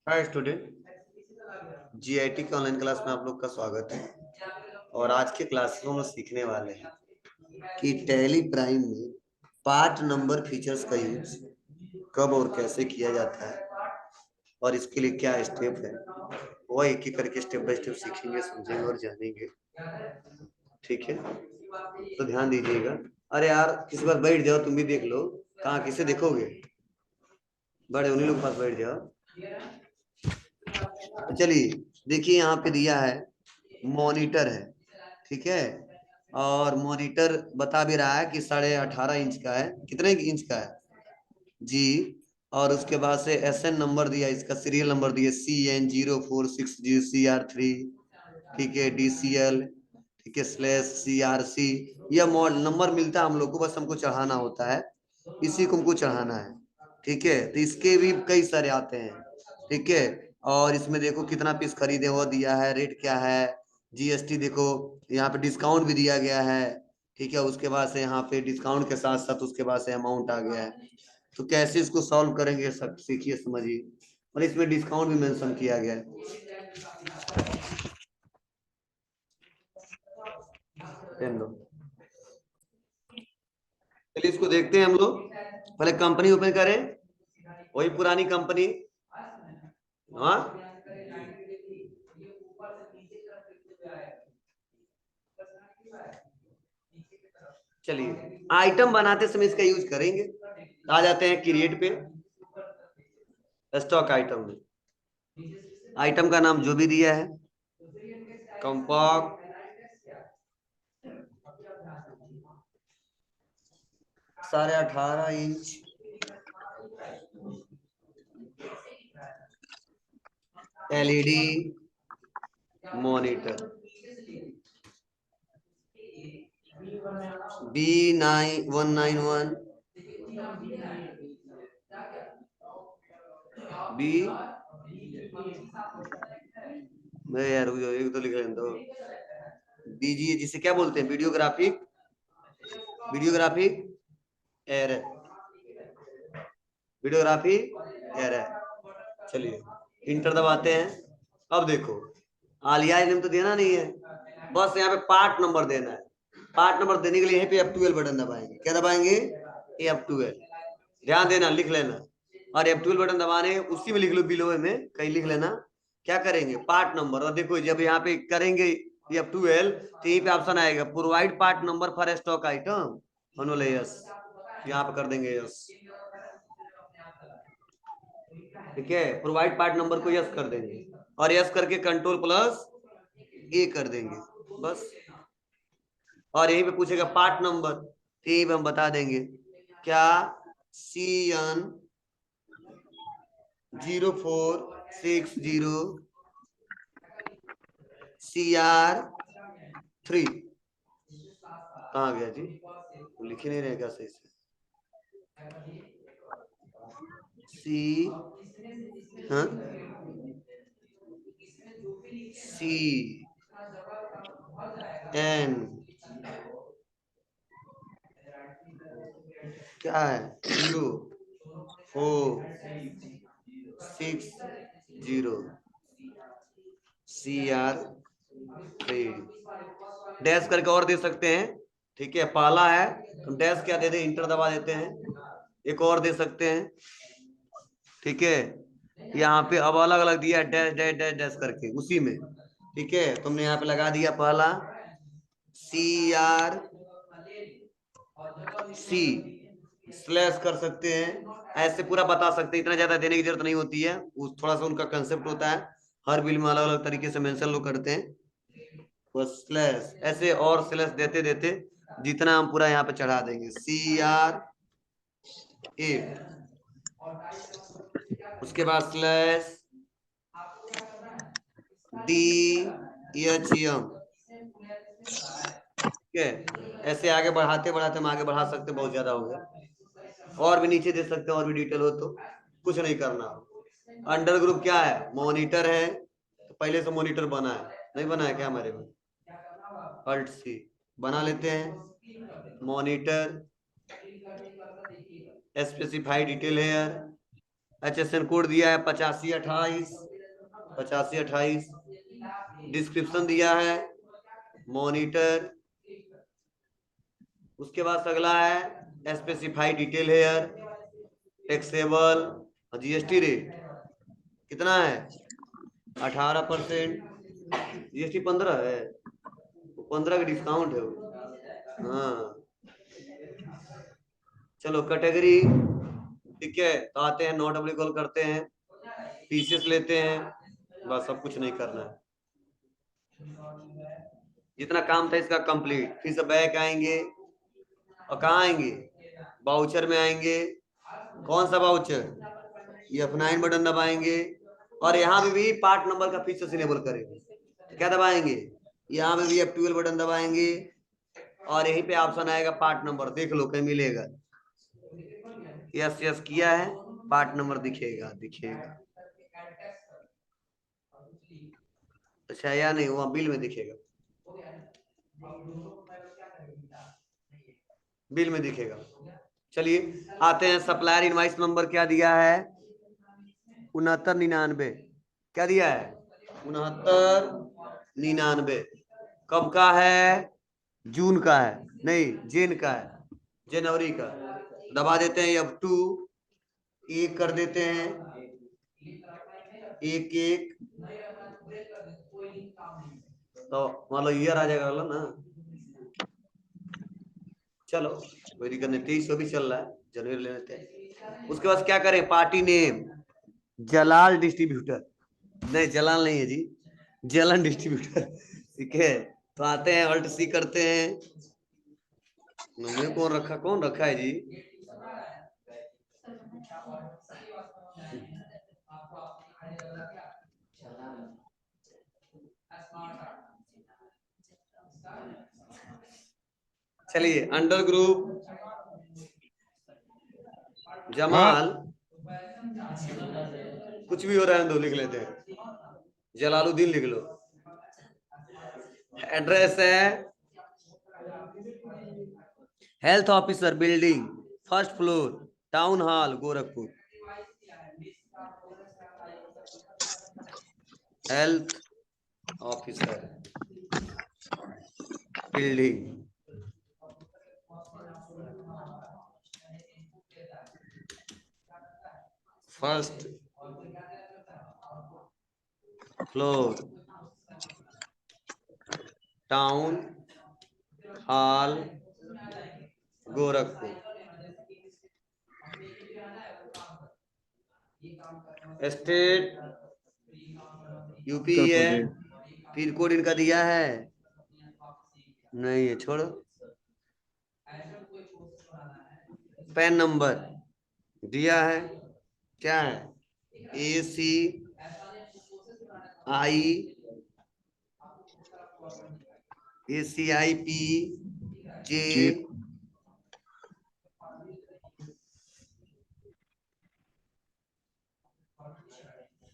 Hi student, GIT के online class में आप लोग का स्वागत है। और आज के क्लास में हम लोग सीखने वाले हैं कि टैली प्राइम में पार्ट नंबर फीचर्स का यूज कब और कैसे किया जाता है और इसके लिए क्या स्टेप है, वो एक एक करके स्टेप बाय स्टेप सीखेंगे, समझेंगे और जानेंगे। ठीक है, तो ध्यान दीजिएगा। अरे यार, किसी बार बैठ जाओ, तुम भी देख लो। कहाँ किसे देखोगे? बड़े उन्हीं लोग के पास बैठ जाओ। तो चलिए, देखिए यहाँ पे दिया है मॉनिटर है। ठीक है, और मॉनिटर बता भी रहा है कि 18.5 इंच का है। कितने इंच का है जी? और उसके बाद से SN नंबर दिया, इसका सीरियल नंबर दिया CN0460CR3। ठीक है, DCL। ठीक है, /CRC। यह मॉडल नंबर मिलता है हम लोग को, बस हमको चढ़ाना होता है, इसी को हमको चढ़ाना है। ठीक है, तो इसके भी कई सारे आते हैं। ठीक है, और इसमें देखो कितना पीस खरीदे वो दिया है, रेट क्या है, GST देखो, यहाँ पे डिस्काउंट भी दिया गया है। ठीक है, उसके बाद से यहाँ पे डिस्काउंट के साथ साथ उसके बाद से अमाउंट आ गया है। तो कैसे इसको सॉल्व करेंगे, सब सीखिए समझिए। और इसमें डिस्काउंट भी मेंशन किया गया है। चलिए इसको देखते हैं हम लोग। पहले कंपनी ओपन करें, वही पुरानी कंपनी। हाँ, चलिए आइटम बनाते समय इसका यूज करेंगे। आ जाते हैं क्रिएट पे, स्टॉक आइटम में। आइटम का नाम जो भी दिया है, compact 18.5 inch LED monitor B9191 B. मैं यार एक तो लिख लें तो बीजी, जिसे क्या बोलते हैं, videographic videographic error, videography error. चलिए इंटर दबाते हैं। अब देखो, आलिया नेम तो देना नहीं है, बस यहाँ पे पार्ट नंबर देना है। पार्ट नंबर देने के लिए यहीं पे F12 बटन दबाएंगे। क्या दबाएंगे? F12। ध्यान देना, लिख लेना। और F12 बटन दबाने उसी में लिख लो, बिलो में कहीं लिख लेना। क्या करेंगे? Part number. और देखो जब यहाँ पे करेंगे F12 तो यहीं पे ऑप्शन आएगा provide part number for stock item. Yes, यहाँ पे कर देंगे यस। ठीक है, प्रोवाइड पार्ट नंबर को यस कर देंगे, और यस करके कंट्रोल+A कर देंगे बस। और यहीं पे पूछेगा पार्ट नंबर, तो यहीं पे हम बता देंगे क्या, CN0460CR3। कहाँ गया जी? लिख ही नहीं रहेगा सही से। सी, हाँ, CN क्या है, 0460CR3। डैश करके और दे सकते हैं। ठीक है, पहला है तो डैश क्या दे दे, इंटर दबा देते हैं। एक और दे सकते हैं। ठीक है, यहाँ पे अब अलग अलग दिया डैश डैश डैश डैश करके उसी में। ठीक है, तुमने यहाँ पे लगा दिया पहला CRC, स्लैश कर सकते हैं, ऐसे पूरा बता सकते हैं। इतना ज्यादा देने की जरूरत नहीं होती है, थोड़ा सा उनका कंसेप्ट होता है, हर बिल में अलग अलग तरीके से मेंशन लोग करते हैं। बस स्लैश ऐसे और स्लैश देते देते जितना हम पूरा यहाँ पे चढ़ा देंगे CR8। उसके बाद /DHM। ठीक है, ऐसे आगे बढ़ाते बढ़ाते हम आगे बढ़ा सकते, बहुत ज्यादा हो गया। और भी नीचे दे सकते हैं, और भी डिटेल हो तो कुछ नहीं करना। अंडर ग्रुप क्या है, मॉनिटर है, तो पहले से मॉनिटर बना है, नहीं बना है क्या हमारे में? Alt+C बना लेते हैं। Monitor specify detail here, HSN code दिया है 8528, 8528। डिस्क्रिप्शन दिया है मॉनिटर। उसके बाद अगला है specify detail here, taxable, GST rate कितना है 18%। जीएसटी 15 है, 15 का डिस्काउंट है वो। हाँ चलो कैटेगरी, ठीक है। तो आते हैं नॉट एप्लीकेबल करते हैं, पीसीएस लेते हैं, बस सब कुछ नहीं करना है। जितना काम था इसका कंप्लीट। फिर से बैक आएंगे और कहाँ आएंगे, बाउचर में आएंगे। कौन सा बाउचर, F9 बटन दबाएंगे और यहाँ पे भी पार्ट नंबर का फीचर्स इनेबल करेंगे। क्या दबाएंगे, यहाँ पे भी F12 बटन दबाएंगे और यहीं पे ऑप्शन आएगा पार्ट नंबर, देख लो कहीं मिलेगा। यस यस किया है, पार्ट नंबर दिखेगा दिखेगा। अच्छा या नहीं, वहां बिल में दिखेगा, बिल में दिखेगा। चलिए आते हैं, सप्लायर इनवाइस नंबर क्या दिया है 6999। क्या दिया है 6999। कब का है, जून का है, नहीं जेन का है, जनवरी का। दबा देते हैं F2, एक कर देते हैं, एक एक, तो मान लो ईयर आ जाएगा ना। चलो कोई दिक्कत नहीं, 23 चल रहा है, जनवरी ले लेते हैं। उसके बाद क्या करें, पार्टी नेम जलाल डिस्ट्रीब्यूटर, नहीं जलाल नहीं है जी, जलन डिस्ट्रीब्यूटर। ठीक है, तो आते हैं अल्ट सी करते हैं। में कौन रखा है जी, चलिए अंडर ग्रुप जमाल, कुछ भी हो रहा है दो लिख लेते हैं, जलालुद्दीन लिख लो। एड्रेस है health officer building, first floor, town hall Gorakhpur. Health officer building, first floor, town hall Gorakhpur. State UP है, पिन कोड इनका दिया है नहीं है, छोड़ो। पैन नंबर दिया है, क्या है ACIP J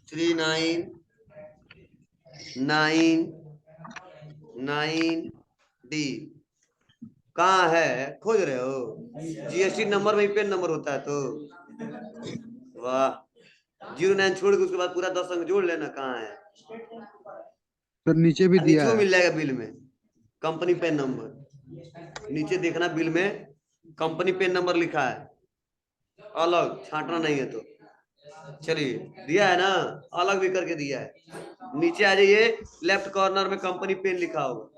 3999D। कहाँ है, खोज रहे हो, जीएसटी नंबर में पेन नंबर होता है तो। वाह, 09 छोड़ के उसके बाद पूरा 10 अंक जोड़ लेना, कहाँ है सर, नीचे भी दिया नीचे है, मिल जाएगा बिल में कंपनी पेन नंबर, नीचे देखना बिल में कंपनी पेन नंबर लिखा है, अलग छांटना नहीं है तो। चलिए दिया है ना, अलग भी करके दिया है, नीचे आ जाइए, लेफ्ट कॉर्नर में कंपनी पेन लिखा होगा।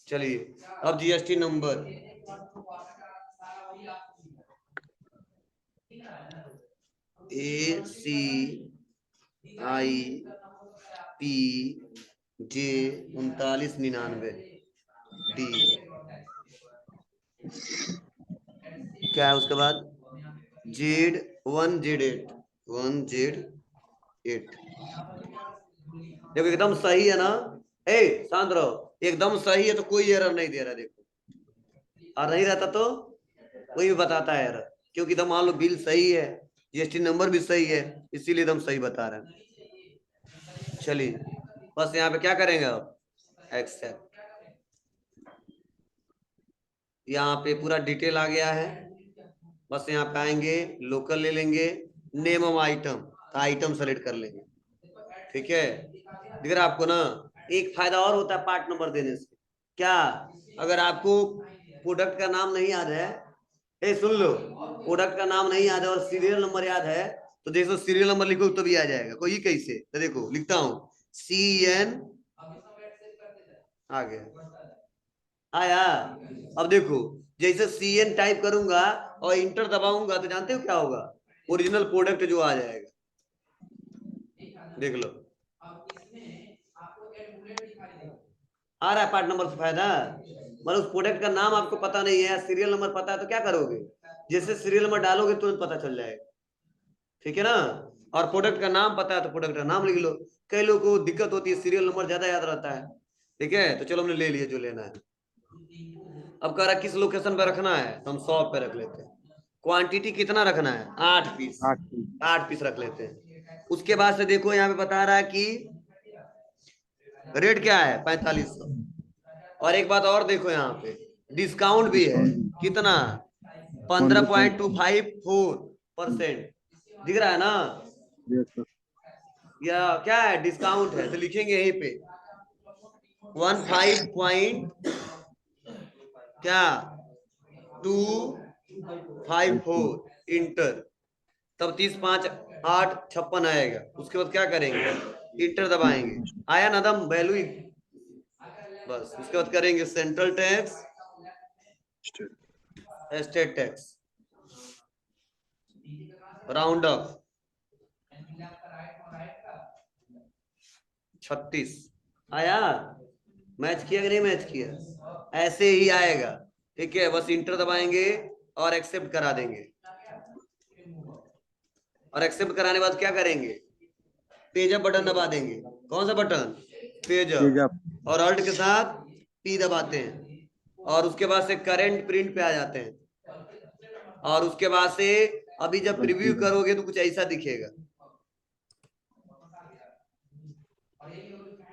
चलिए अब GST number ACIP J 3999D। क्या है उसके बाद Z1Z8 देखो एकदम सही है ना, ए शांत रहो, एकदम सही है तो कोई एरर नहीं दे रहा, देखो और नहीं रहता तो वही बताता है एरर, क्योंकि एकदम मान लो बिल सही है, जीएसटी नंबर भी सही है, इसीलिए एकदम सही बता रहे हैं। चलिए बस यहाँ पे क्या करेंगे अब, एक्सेप्ट, यहाँ पे पूरा डिटेल आ गया है, बस यहाँ पे आएंगे लोकल ले लेंगे, नेम ऑफ आइटम, तो आइटम सेलेक्ट कर लेंगे। ठीक है, दिख रहा है आपको ना। एक फायदा और होता है पार्ट नंबर देने से, क्या, अगर आपको प्रोडक्ट का नाम नहीं याद है, सुन लो, प्रोडक्ट का नाम नहीं याद है और सीरियल नंबर याद है, तो देखो सीरियल नंबर लिखो तो भी आ जाएगा। कोई कैसे, तो देखो लिखता हूं CN, आ गया, आया। अब देखो जैसे CN टाइप करूंगा और इंटर दबाऊंगा तो जानते हो क्या होगा, ओरिजिनल प्रोडक्ट जो आ जाएगा, देख लो आ रहा है पार्ट नंबर से फायदा। मतलब उस प्रोडक्ट का नाम आपको पता नहीं है, सीरियल नंबर पता है, तो क्या करोगे, जैसे सीरियल नंबर डालोगे तुरंत पता चल जाएगा। ठीक है ना, और प्रोडक्ट का नाम पता है तो प्रोडक्ट का नाम लिख लो। कई लोगों को दिक्कत होती है, सीरियल नंबर ज्यादा याद रहता है। ठीक है, तो चलो हमने ले लिया जो लेना है। अब कह रहा किस लोकेशन पे रखना है, तो हम 100 पे रख लेते हैं। क्वांटिटी कितना रखना है, 8 पीस, 8 पीस रख लेते हैं। उसके बाद से देखो यहाँ पे बता रहा है कि रेट क्या है, 4500। और एक बात और देखो यहाँ पे डिस्काउंट भी है, कितना, 15.254%। दिख रहा है ना, या क्या है, डिस्काउंट है, तो लिखेंगे यहीं पे 15 पॉइंट क्या 254 इंटर, तब 30 5 8 56 आएगा। उसके बाद क्या करेंगे, इंटर दबाएंगे, आया ना दम वैल्यू, बस उसके बाद करेंगे central tax, state tax, round up 36 आया। मैच किया कि नहीं मैच किया, ऐसे ही आएगा। ठीक है, बस इंटर दबाएंगे और एक्सेप्ट करा देंगे। और एक्सेप्ट कराने बाद क्या करेंगे, पेज अप बटन दबा देंगे। कौन सा बटन, पेज अप, और अल्ट के साथ P दबाते हैं, और उसके बाद से करंट प्रिंट पे आ जाते हैं। और उसके बाद से अभी जब प्रीव्यू करोगे तो कुछ ऐसा दिखेगा,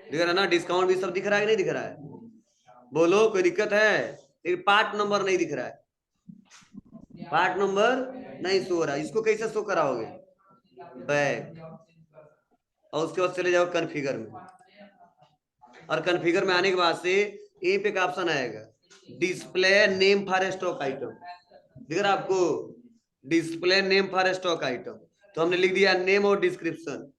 दिख रहा है ना, डिस्काउंट भी सब दिख रहा है कि नहीं दिख रहा है, बोलो कोई दिक्कत है। लेकिन पार्ट नंबर नहीं दिख रहा है, पार्ट नंबर नहीं शो हो रहा है। इसको कैसे शो कराओगे, बैक, और उसके बाद चले जाओ कॉन्फ़िगर में, और कॉन्फ़िगर में आने के बाद से यहीं पे का ऑप्शन आएगा display name for stock item, दिख रहा है आपको, display name for stock item. तो हमने लिख दिया नेम और डिस्क्रिप्शन,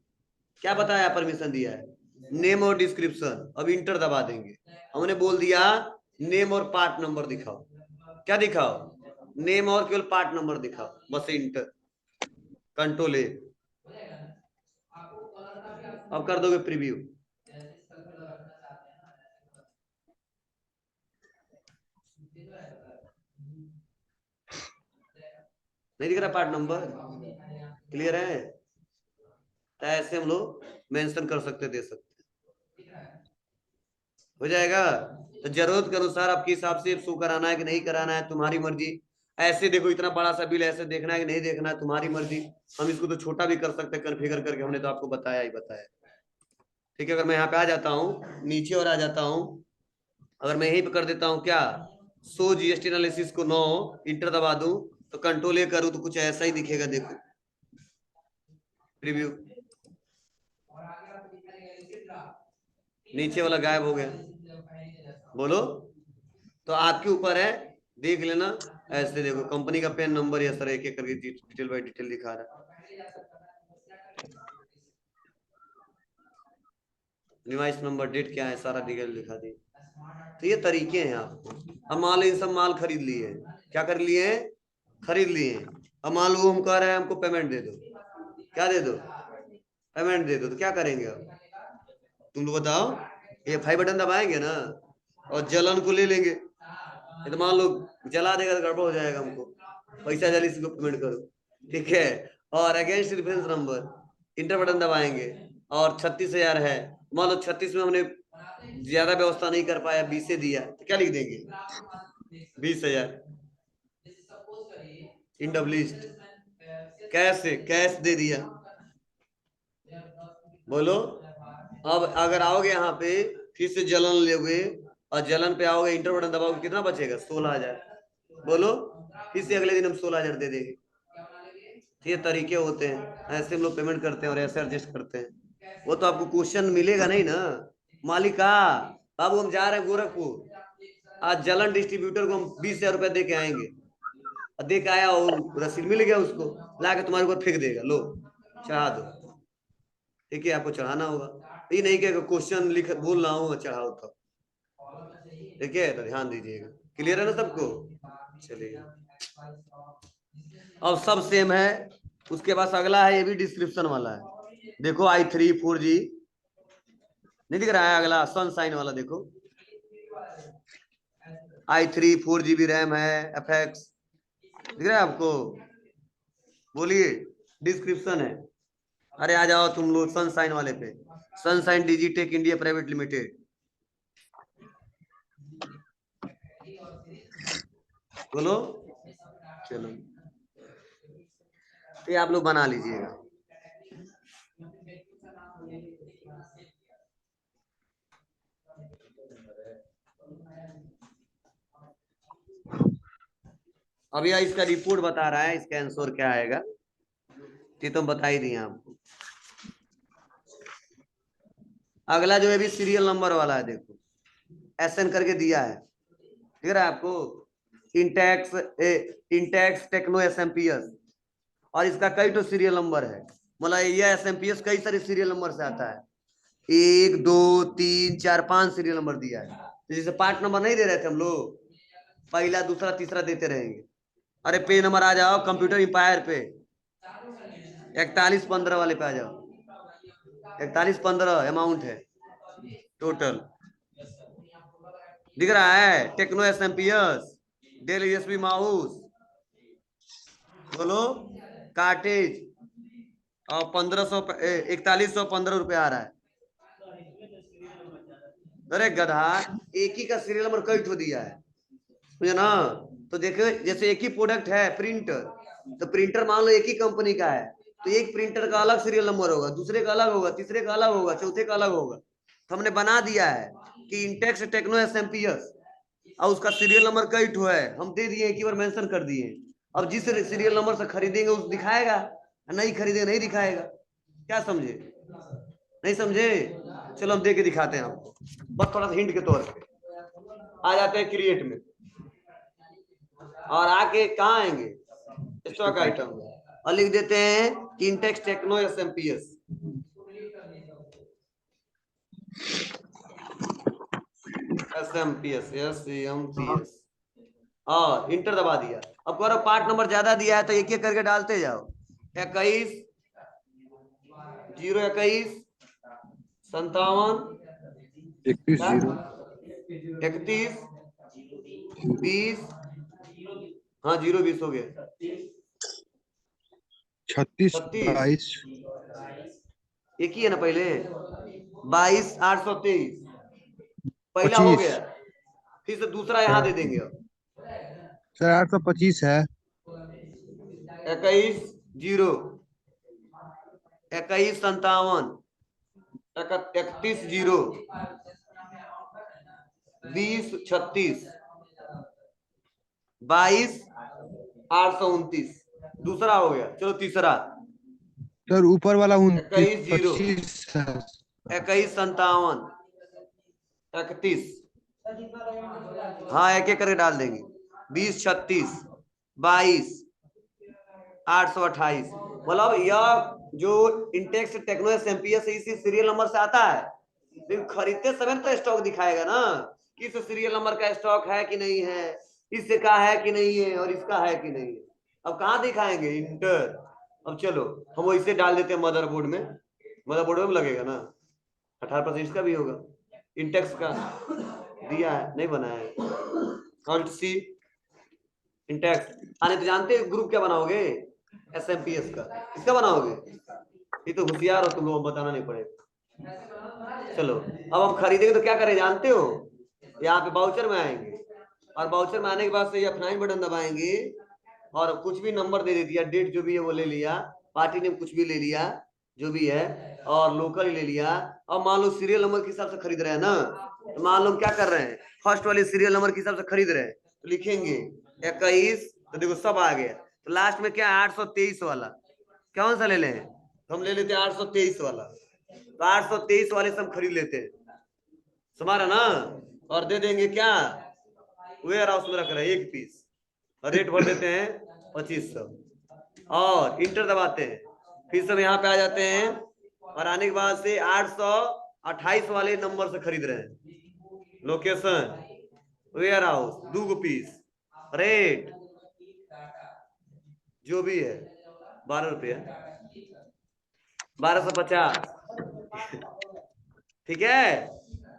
क्या बताया, परमिशन दिया है नेम और डिस्क्रिप्शन। अब इंटर दबा देंगे, हमने बोल दिया नेम और पार्ट नंबर दिखाओ, क्या दिखाओ, नेम और केवल पार्ट नंबर दिखाओ, बस इंटर, कंट्रोल ए। अब कर दोगे प्रीव्यू, नहीं दिख रहा पार्ट नंबर, क्लियर है, तो ऐसे हम लोग मेंशन कर सकते, दे सकते, हो जाएगा। तो जरूरत के अनुसार आपके हिसाब से शो कराना है कि नहीं कराना है, तुम्हारी मर्जी। ऐसे देखो इतना बड़ा सा बिल ऐसे देखना है कि नहीं देखना है, तुम्हारी मर्जी। हम इसको तो छोटा भी कर सकते हैं कॉन्फ़िगर करके, हमने तो आपको बताया ही बताया। ठीक है, अगर मैं यहाँ पे आ जाता हूँ नीचे और आ जाता हूँ, अगर मैं यहीं पे कर देता हूँ क्या, सो GST एनालिसिस को 9 इंटर दबा दूं, तो कंट्रोल ए करूं तो कुछ ऐसा ही दिखेगा, देखो प्रीव्यू, नीचे वाला गायब हो गया। बोलो, तो आपके ऊपर है, देख लेना। ऐसे देखो कंपनी का पेन नंबर या सर एक एक करके डिटेल बाय डिटेल दिखा रहा है, डिवाइस नंबर, डेट क्या है, सारा डिटेल दिखा दी। तो ये तरीके हैं आपको। अब मान लो इन सब माल खरीद लिए, क्या कर लिए, खरीद लिए। अब मान लो हम कह रहे हैं हमको पेमेंट दे दो, क्या दे दो, पेमेंट दे दो, तो क्या करेंगे अब तुम लोग बताओ, ये फाइव बटन दबाएंगे ना और जलन को ले लेंगे। ये तो मान लो जला देगा तो गड़बड़ हो जाएगा, हमको पैसा जल्दी से पेमेंट करो। ठीक है, और against reference number inter button दबाएंगे, और 36,000 है, मान लो 36 में हमने ज्यादा व्यवस्था नहीं कर पाया, 20 से दिया, तो क्या लिख देंगे 20,000 इन डब्लिस्ट, कैश से कैश दे दिया। बोलो, अब अगर आओगे यहाँ पे फिर से जलन लोगे और जलन पे आओगे, इंटर बटन दबाओगे, कितना बचेगा 16,000। बोलो, फिर से अगले दिन हम 16,000 दे देंगे। ये तरीके होते हैं, ऐसे हम लोग पेमेंट करते हैं और ऐसे एडजस्ट करते हैं। वो तो आपको क्वेश्चन मिलेगा नहीं ना। मालिका, अब हम जा रहे हैं गोरखपुर, आज जलन डिस्ट्रीब्यूटर को हम 20,000 रुपए दे के आएंगे। और दे के आया और रसीद मिल गया उसको, ला के तुम्हारे ऊपर फेंक देगा, लो चढ़ा दो। ठीक है, आपको चढ़ाना होगा, ये नहीं कि क्वेश्चन लिख बोल रहा हूँ चढ़ाओ तो। ठीक है, तो ध्यान दीजिएगा। क्लियर है ना सबको? चलिए, अब सब सेम है। उसके बाद अगला है, ये भी डिस्क्रिप्शन वाला है। देखो i3 4G नहीं दिख रहा है? अगला सनशाइन वाला देखो, i3 4GB रैम है, FX दिख रहा है आपको? बोलिए, डिस्क्रिप्शन है। अरे आ जाओ तुम लोग सनशाइन वाले पे, sunshine Digitek India private limited. बोलो, चलो ये आप लोग बना लीजिएगा। अब यह इसका रिपोर्ट बता रहा है, इसका आंसर क्या आएगा, ये तो बता ही दिए आपको। अगला जो है भी सीरियल नंबर वाला है, देखो एसएन करके दिया है, दिख रहा है आपको? इंटेक्स टेक्नो एसएमपीएस, और इसका कई तो सीरियल नंबर है। मतलब ये एसएमपीएस कई सारे सीरियल नंबर से आता है, 1 2 3 4 5 सीरियल नंबर दिया है। तो जैसे पार्ट नंबर नहीं दे रहे थे हम लोग, पहला दूसरा तीसरा देते रहेंगे। अरे पेज नंबर आ जाओ कंप्यूटर इंपायर पे, 4115 वाले पे आ जाओ। 4115 अमाउंट है टोटल, दिख रहा है? Techno SMPS, Dell USB mouse, बोलो कार्टेज, और 4115 रुपए आ रहा है। अरे गधा, एक ही का सीरियल नंबर कई ठो दिया है, समझे ना? तो देखो, जैसे एक ही प्रोडक्ट है प्रिंटर, तो प्रिंटर मान लो एक ही कंपनी का है, तो एक प्रिंटर का अलग सीरियल नंबर होगा, दूसरे का अलग होगा, तीसरे का अलग होगा, चौथे का अलग होगा। तो हमने बना दिया है कि इंटेक्स टेक्नो एसएमपीएस, और उसका सीरियल नंबर कई ठो है, हम दे दिए, एक ही बार मेंशन कर दिए। अब जिस सीरियल नंबर से खरीदेंगे उस दिखाएगा, नहीं खरीदेंगे नहीं दिखाएगा। क्या समझे? नहीं समझे? चलो हम दे के दिखाते हैं आपको, बस थोड़ा सा हिंट के तौर पे। आ जाते हैं क्रिएट में, और आके कहाँ आएंगे स्टॉक आइटम में, और लिख देते हैं इंटेक्स टेक्नो एसएमपीएस। एसएमपीएस और इंटर दबा दिया। अब करो पार्ट नंबर ज्यादा दिया है तो एक एक करके डालते जाओ। 21 021 57 31 20, हाँ 020 हो गया, 36 22 एक ही है ना पहले, 22 823 पहला हो 25 गया, फिर से दूसरा यहाँ दे देंगे। सर 825 है। 21 0 21 57 31 0 20 36 22 829, दूसरा हो गया। चलो तीसरा, सर ऊपर वाला 21 0 25 है। 21 57 31, हाँ एक एक करके डाल देंगे। 20 36 22 828, मतलब यह जो इंटेक्स टेक्नो एसएमपीएस इसी सीरियल नंबर से आता है, लेकिन खरीदते समय तो स्टॉक दिखाएगा ना, किस सीरियल नंबर का स्टॉक है कि नहीं है, इसका है कि नहीं है, और इसका है कि नहीं है। अब कहाँ दिखाएंगे इंटर? अब चलो हम वैसे डाल देते हैं मदरबोर्ड में, मदरबोर्ड में लगेगा ना, 18% इसका भी होगा, इंटेक्स का दिया है नहीं बनाया है। कंट्रोल सी इंटेक्स आने तो जानते हो ग्रुप क्या बनाओगे, एसएमपीएस का, इसका बनाओगे। ये तो होशियार हो तुम लोग, बताना नहीं पड़ेगा। चलो अब हम खरीदेंगे तो क्या करें जानते हो, यहाँ पे बाउचर में आएंगे, और बाउचर में आने के बाद से F9 बटन दबाएंगे, और कुछ भी नंबर दे दिया, डेट जो भी है वो ले लिया, पार्टी नेम कुछ भी ले लिया जो भी है, और लोकल ले लिया। अब मान लो सीरियल नंबर के हिसाब से खरीद रहे हैं ना, तो मान लो क्या कर रहे हैं, फर्स्ट वाले सीरियल नंबर के हिसाब से खरीद रहे हैं, तो लिखेंगे 21, तो देखो सब आ गया। तो लास्ट में क्या है 823 वाला, कौन सा ले लें? हम ले लेते हैं 823 वाला। तो 823 वाले से हम खरीद लेते हैं, समारा ना, और दे देंगे क्या, वेयर हाउस में रख रहे हैं 1 पीस, और रेट भर देते हैं 2500 और इंटर दबाते हैं। फिर सब यहाँ पे आ जाते हैं और आने के बाद से 828 वाले नंबर से खरीद रहे हैं। Location warehouse 2 piece, rate जो भी है 12 रुपया, 1250। ठीक है,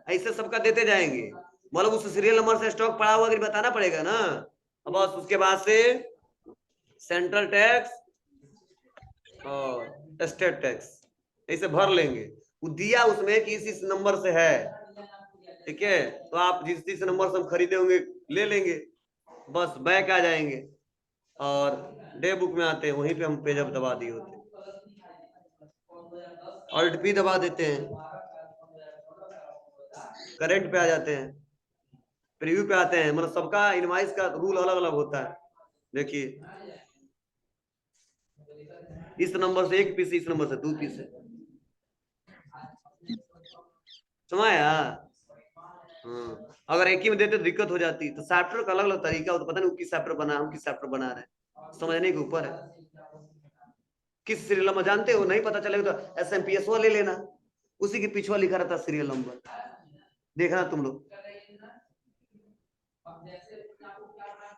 ऐसे सबका देते जाएंगे। मतलब उस सीरियल नंबर से स्टॉक पड़ा हुआ बताना पड़ेगा ना। अब बस उसके बाद से सेंट्रल टैक्स और स्टेट टैक्स ऐसे भर लेंगे। वो दिया उसमें कि इस नंबर से है, ठीक है, तो आप जिस नंबर से हम खरीदे होंगे ले लेंगे, बस बैक आ जाएंगे और डे बुक में आते हैं, वहीं पे हम पेज अप दबा दिए होते हैं, ऑल्ट पी दबा देते हैं, करेंट पे आ जाते हैं, प्रीव्यू पे आते हैं। मतलब सबका इनवाइस का रूल अलग अलग होता है। देखिए इस नंबर से 1 पीस, इस नंबर से 2 पीस है, समझाया? अगर एक ही में देते तो दिक्कत हो जाती। तो सॉफ्टवेयर का अलग अलग तरीका होता, पता नहीं किस सॉफ्टवेयर बना, हम किस सॉफ्टवेयर बना रहे हैं, समझने के ऊपर है। किस सीरियल नंबर जानते हो, नहीं पता चलेगा तो SMPS ले लेना, उसी के पीछे लिखा रहता सीरियल नंबर, देखना तुम लोग।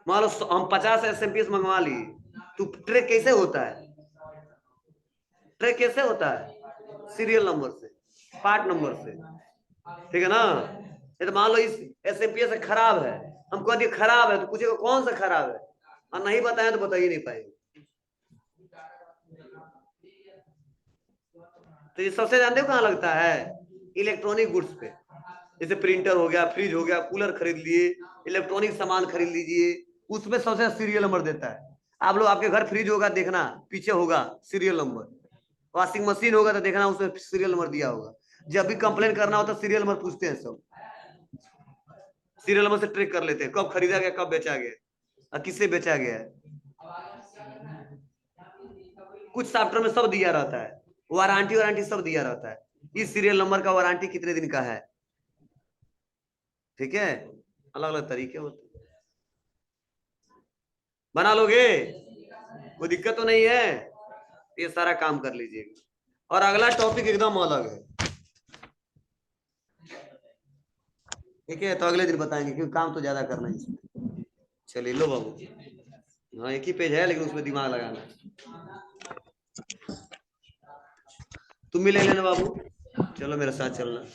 मान लो हम 50 SMPS मंगवा लिए, तो ट्रैक कैसे होता है? ट्रैक कैसे होता है? सीरियल नंबर से, पार्ट नंबर से, ठीक है ना। ये तो मान लो इस SMPS खराब है, हम कह दिए खराब है, तो पूछेगा कौन सा खराब है, और नहीं बताया तो बता ही नहीं पाएंगे। तो ये सबसे जानते हो कहाँ लगता है? इलेक्ट्रॉनिक गुड्स पे, जैसे प्रिंटर हो गया, फ्रिज हो गया, कूलर खरीद लिए, इलेक्ट्रॉनिक सामान खरीद लीजिए, उसमें सबसे सीरियल नंबर देता है। आप लोग आपके घर फ्रिज होगा, देखना पीछे होगा सीरियल नंबर, वॉशिंग मशीन होगा तो देखना उसमें सीरियल नंबर दिया होगा। जब भी कंप्लेन करना होता है सीरियल नंबर पूछते हैं सब, सीरियल नंबर से ट्रैक कर लेते हैं कब खरीदा गया, कब बेचा गया और किससे बेचा गया है। कुछ सॉफ्टवेयर में सब दिया रहता है, वारंटी सब दिया रहता है, इस सीरियल नंबर का वारंटी कितने दिन का है, ठीक है, अलग अलग तरीके होते हैं। बना लोगे, कोई दिक्कत तो नहीं है? ये सारा काम कर लीजिएगा। और अगला टॉपिक एकदम अलग है, ठीक है, तो अगले दिन बताएंगे क्योंकि काम तो ज्यादा करना है इसमें। चलिए लो बाबू, हाँ एक ही पेज है लेकिन उसमें दिमाग लगाना। तुम भी ले लेना बाबू, चलो मेरे साथ चलना।